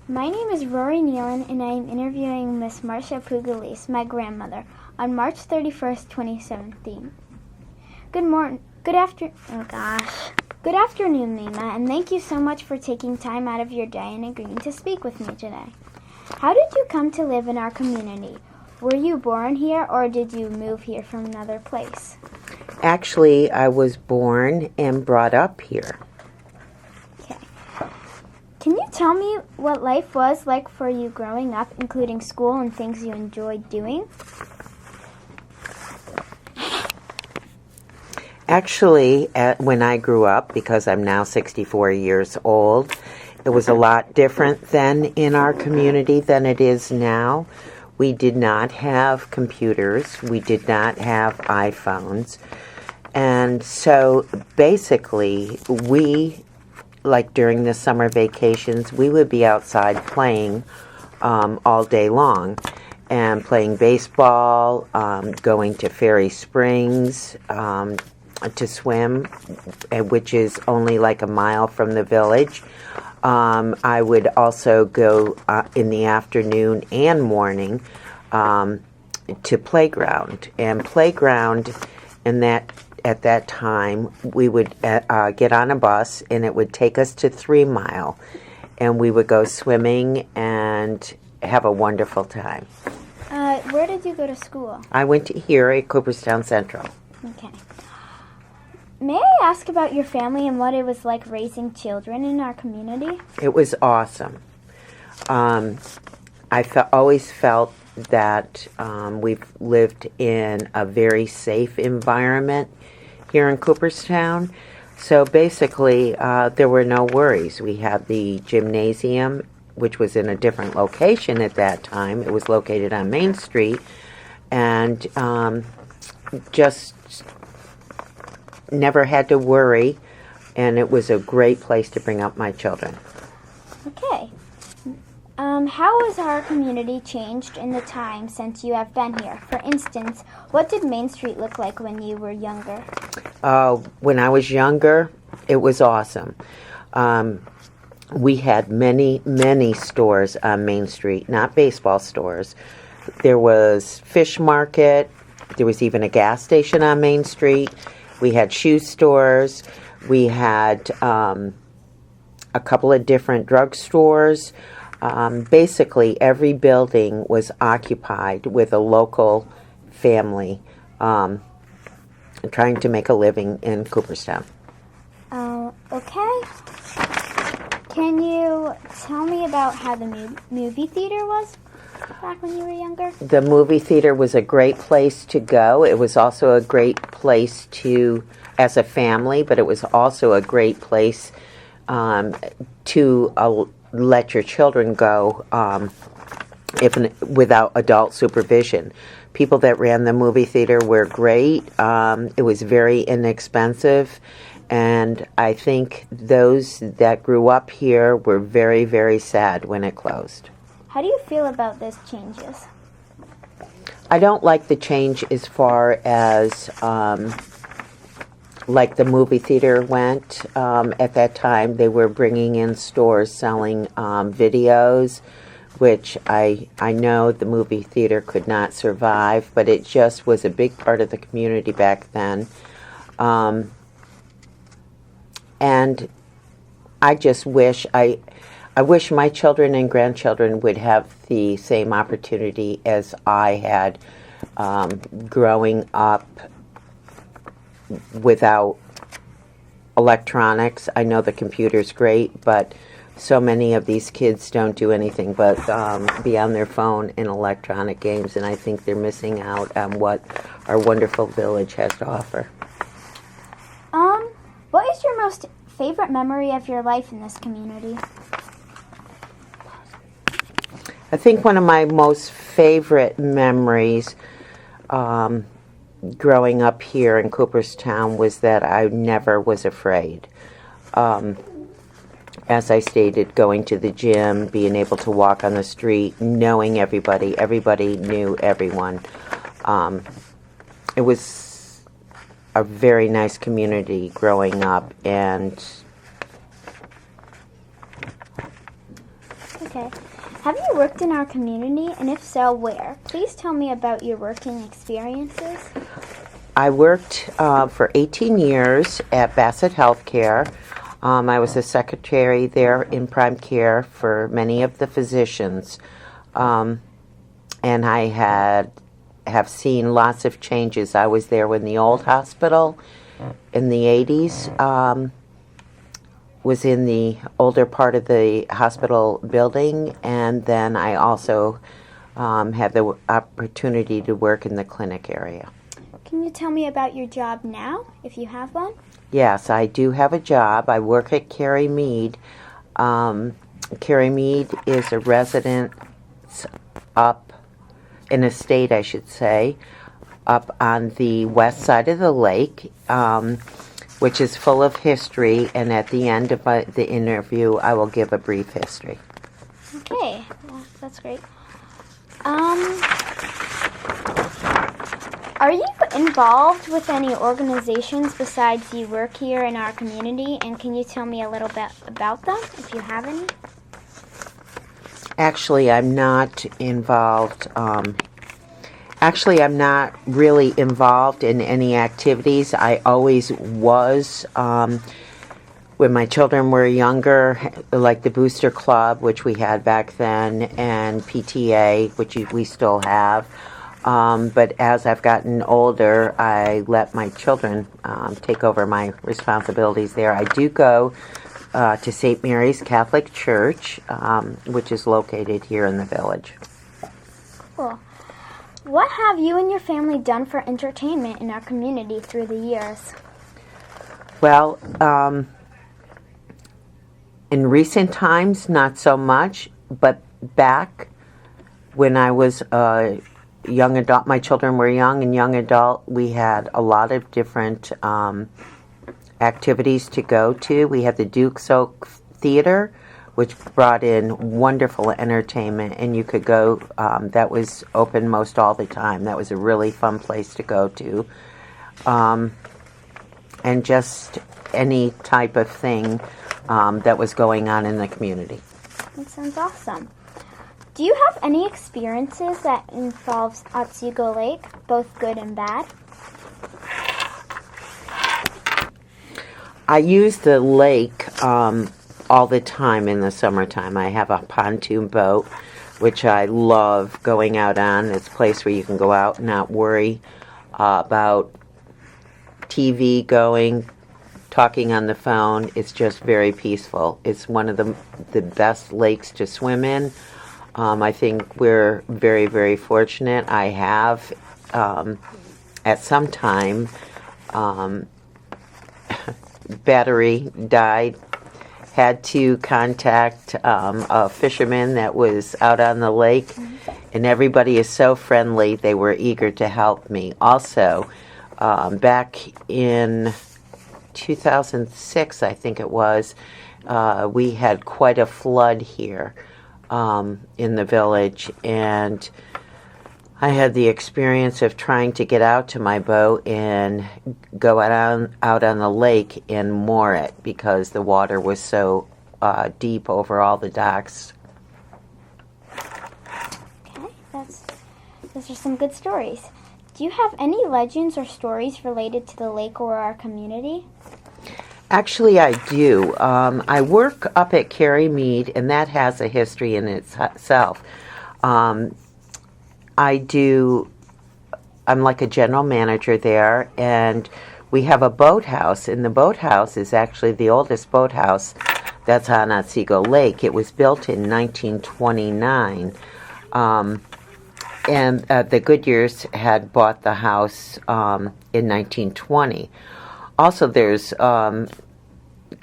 My name is Rory Nelen, and I am interviewing Miss Marcia Pugliese, my grandmother, on March 31st, 2017. Good afternoon, Lima, and thank you so much for taking time out of your day and agreeing to speak with me today. How did you come to live in our community? Were you born here, or did you move here from another place? Actually, I was born and brought up here. Okay. Can you tell me what life was like for you growing up, including school and things you enjoyed doing? Actually, when I grew up, because I'm now 64 years old, it was a lot different then in our community than it is now. We did not have computers. We did not have iPhones. And so basically, like during the summer vacations, we would be outside playing all day long and playing baseball, going to Ferry Springs to swim, which is only like a mile from the village. I would also go in the afternoon and morning to playground. And playground, at that time, we would get on a bus, and it would take us to 3 Mile, and we would go swimming and have a wonderful time. Where did you go to school? I went to here at Cooperstown Central. Okay. May I ask about your family and what it was like raising children in our community? It was awesome. I always felt that we've lived in a very safe environment here in Cooperstown. So basically, there were no worries. We had the gymnasium, which was in a different location at that time. It was located on Main Street, and just never had to worry, and it was a great place to bring up my children. Okay. How has our community changed in the time since you have been here? For instance, what did Main Street look like when you were younger? When I was younger, it was awesome. We had many, many stores on Main Street, not baseball stores. There was fish market. There was even a gas station on Main Street. We had shoe stores. We had a couple of different drugstores. Basically, every building was occupied with a local family trying to make a living in Cooperstown. Okay. Can you tell me about how the movie theater was back when you were younger? The movie theater was a great place to go. It was also a great place as a family, but it was also a great place to let your children go without adult supervision. People that ran the movie theater were great. It was very inexpensive, and I think those that grew up here were very, very sad when it closed. How do you feel about those changes? I don't like the change as far as like the movie theater went. At that time, they were bringing in stores selling videos, which I know the movie theater could not survive, but it just was a big part of the community back then. And I just wish I wish my children and grandchildren would have the same opportunity as I had growing up without electronics. I know the computer's great, but so many of these kids don't do anything but be on their phone in electronic games, and I think they're missing out on what our wonderful village has to offer. What is your most favorite memory of your life in this community? I think one of my most favorite memories growing up here in Cooperstown was that I never was afraid. As I stated, going to the gym, being able to walk on the street, knowing everybody knew everyone. It was a very nice community growing up, and Okay. Have you worked in our community, and if so, where? Please tell me about your working experiences. I worked for 18 years at Bassett Healthcare. I was a secretary there in prime care for many of the physicians. And I have seen lots of changes. I was there when the old hospital in the 80s was in the older part of the hospital building, and then I also had the opportunity to work in the clinic area. Can you tell me about your job now, if you have one? Yes, I do have a job. I work at Carrie Mead. Carrie Mead is a residence up, an estate, I should say, up on the west side of the lake, which is full of history, and at the end of the interview, I will give a brief history. Okay, that's great. Are you involved with any organizations besides you work here in our community, and can you tell me a little bit about them, if you have any? Actually, I'm not involved. I'm not really involved in any activities. I always was. When my children were younger, like the Booster Club, which we had back then, and PTA, which we still have. But as I've gotten older, I let my children take over my responsibilities there. I do go to St. Mary's Catholic Church, which is located here in the village. Cool. What have you and your family done for entertainment in our community through the years? Well, in recent times, not so much, but back when I was a young adult, my children were young and young adult, we had a lot of different activities to go to. We had the Duke's Oak Theater, which brought in wonderful entertainment, and you could go, that was open most all the time. That was a really fun place to go to. And just any type of thing that was going on in the community. That sounds awesome. Do you have any experiences that involves Otsego Lake, both good and bad? I use the lake all the time in the summertime. I have a pontoon boat, which I love going out on. It's a place where you can go out and not worry about TV going, talking on the phone. It's just very peaceful. It's one of the best lakes to swim in. I think we're very, very fortunate. I have, at some time, battery died, had to contact a fisherman that was out on the lake, and everybody is so friendly. They were eager to help me. Also, back in 2006, I think it was, we had quite a flood here in the village, and I had the experience of trying to get out to my boat and go out on the lake and moor it because the water was so deep over all the docks. Okay, those are some good stories. Do you have any legends or stories related to the lake or our community? Actually, I do. I work up at Carrie Mead, and that has a history in itself. I'm like a general manager there, and we have a boathouse, and the boathouse is actually the oldest boathouse that's on Otsego Lake. It was built in 1929, and the Goodyears had bought the house in 1920. Also, there's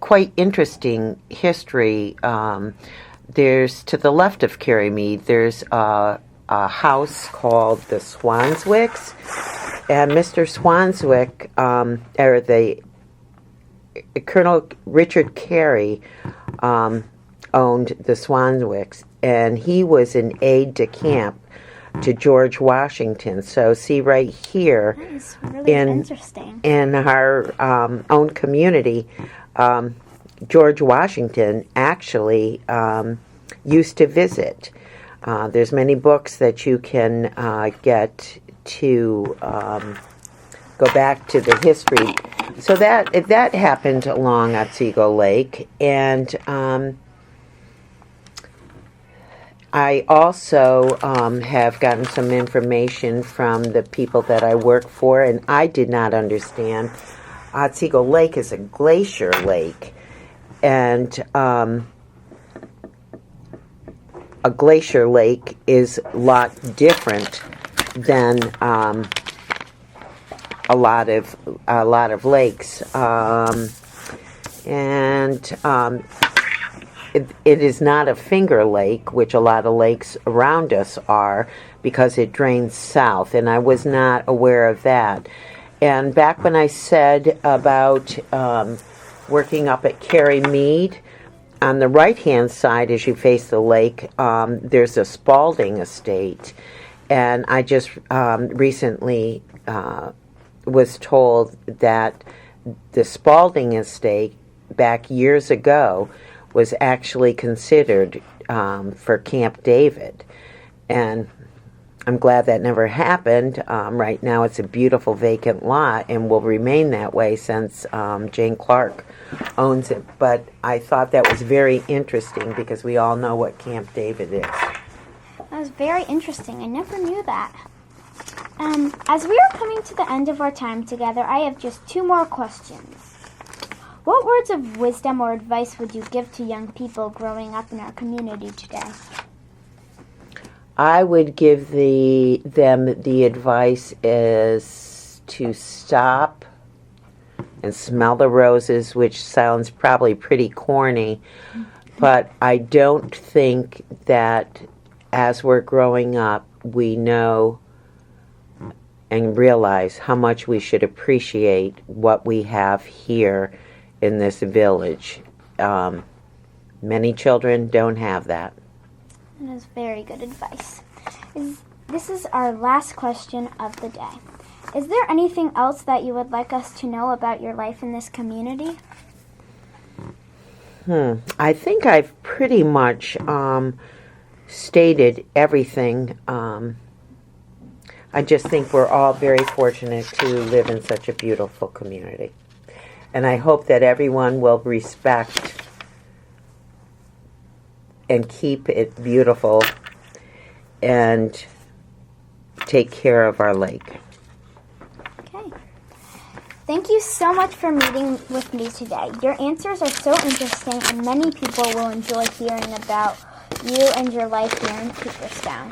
quite interesting history. There's, to the left of Carrie Mead, there's a house called the Swanswicks, and Mr. Swanswick, or the Colonel Richard Carey, owned the Swanswicks, and he was an aide-de-camp to George Washington. So see right here, That is really interesting. In our own community, George Washington actually used to visit. There's many books that you can get to go back to the history. So that happened along Otsego Lake, and I also have gotten some information from the people that I work for, and I did not understand. Otsego Lake is a glacier lake, and a glacier lake is a lot different than a lot of lakes, It is not a finger lake, which a lot of lakes around us are, because it drains south, and I was not aware of that. And back when I said about working up at Carey Mead, on the right-hand side as you face the lake, there's a Spalding estate, and I just recently was told that the Spalding estate, back years ago, was actually considered for Camp David, and I'm glad that never happened. Right now it's a beautiful vacant lot and will remain that way since Jane Clark owns it, but I thought that was very interesting because we all know what Camp David is. That was very interesting. I never knew that. As we are coming to the end of our time together, I have just 2 more questions. What words of wisdom or advice would you give to young people growing up in our community today? I would give them the advice is to stop and smell the roses, which sounds probably pretty corny, but I don't think that as we're growing up, we know and realize how much we should appreciate what we have here in this village. Many children don't have that. That is very good advice. This is our last question of the day. Is there anything else that you would like us to know about your life in this community? I think I've pretty much stated everything. I just think we're all very fortunate to live in such a beautiful community. And I hope that everyone will respect and keep it beautiful and take care of our lake. Okay. Thank you so much for meeting with me today. Your answers are so interesting, and many people will enjoy hearing about you and your life here in Cooperstown.